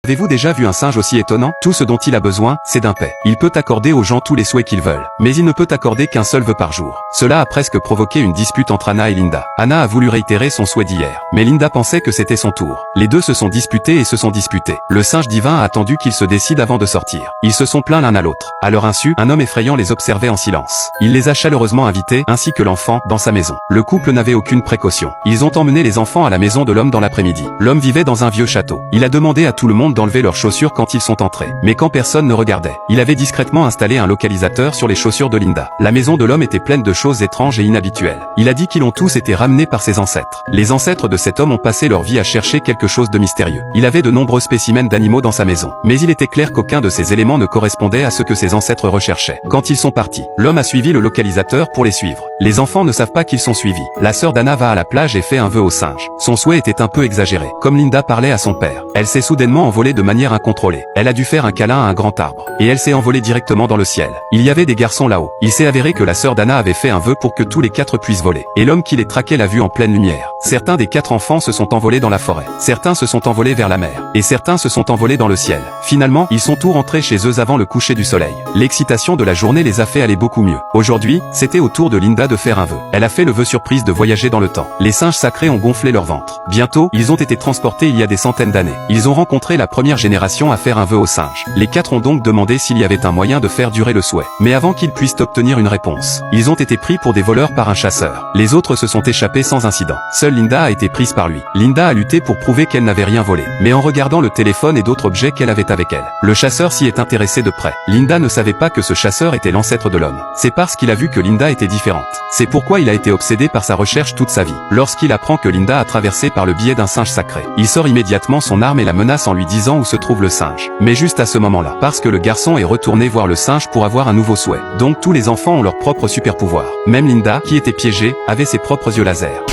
Avez-vous déjà vu un singe aussi étonnant? Tout ce dont il a besoin, c'est d'un paix. Il peut accorder aux gens tous les souhaits qu'ils veulent. Mais il ne peut accorder qu'un seul vœu par jour. Cela a presque provoqué une dispute entre Anna et Linda. Anna a voulu réitérer son souhait d'hier. Mais Linda pensait que c'était son tour. Les deux se sont disputés et se sont disputés. Le singe divin a attendu qu'ils se décident avant de sortir. Ils se sont plaints l'un à l'autre. À leur insu, un homme effrayant les observait en silence. Il les a chaleureusement invités, ainsi que l'enfant, dans sa maison. Le couple n'avait aucune précaution. Ils ont emmené les enfants à la maison de l'homme dans l'après-midi. L'homme vivait dans un vieux château. Il a demandé à tout le monde d'enlever leurs chaussures quand ils sont entrés. Mais quand personne ne regardait, il avait discrètement installé un localisateur sur les chaussures de Linda. La maison de l'homme était pleine de choses étranges et inhabituelles. Il a dit qu'ils ont tous été ramenés par ses ancêtres. Les ancêtres de cet homme ont passé leur vie à chercher quelque chose de mystérieux. Il avait de nombreux spécimens d'animaux dans sa maison. Mais il était clair qu'aucun de ces éléments ne correspondait à ce que ses ancêtres recherchaient. Quand ils sont partis, l'homme a suivi le localisateur pour les suivre. Les enfants ne savent pas qu'ils sont suivis. La sœur d'Anna va à la plage et fait un vœu au singe. Son souhait était un peu exagéré. Comme Linda parlait à son père, elle s'est soudainement envolée de manière incontrôlée. Elle a dû faire un câlin à un grand arbre. Et elle s'est envolée directement dans le ciel. Il y avait des garçons là-haut. Il s'est avéré que la sœur d'Anna avait fait un vœu pour que tous les quatre puissent voler. Et l'homme qui les traquait l'a vue en pleine lumière. Certains des quatre enfants se sont envolés dans la forêt. Certains se sont envolés vers la mer. Et certains se sont envolés dans le ciel. Finalement, ils sont tous rentrés chez eux avant le coucher du soleil. L'excitation de la journée les a fait aller beaucoup mieux. Aujourd'hui, c'était au tour de Linda de faire un vœu. Elle a fait le vœu surprise de voyager dans le temps. Les singes sacrés ont gonflé leur ventre. Bientôt, ils ont été transportés il y a des centaines d'années. Ils ont rencontré la première génération à faire un vœu au singe. Les quatre ont donc demandé s'il y avait un moyen de faire durer le souhait. Mais avant qu'ils puissent obtenir une réponse, ils ont été pris pour des voleurs par un chasseur. Les autres se sont échappés sans incident. Seule Linda a été prise par lui. Linda a lutté pour prouver qu'elle n'avait rien volé, mais en regardant le téléphone et d'autres objets qu'elle avait avec elle. Le chasseur s'y est intéressé de près. Linda ne savait pas que ce chasseur était l'ancêtre de l'homme. C'est parce qu'il a vu que Linda était différente. C'est pourquoi il a été obsédé par sa recherche toute sa vie. Lorsqu'il apprend que Linda a traversé par le biais d'un singe sacré, il sort immédiatement son arme et la menace en lui disant où se trouve le singe. Mais juste à ce moment-là, parce que le garçon est retourné voir le singe pour avoir un nouveau souhait. Donc tous les enfants ont leur propre super pouvoir. Même Linda, qui était piégée, avait ses propres yeux laser.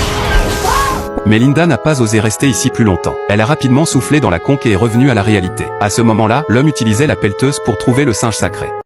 Mais Linda n'a pas osé rester ici plus longtemps. Elle a rapidement soufflé dans la conque et est revenue à la réalité. À ce moment-là, l'homme utilisait la pelleteuse pour trouver le singe sacré.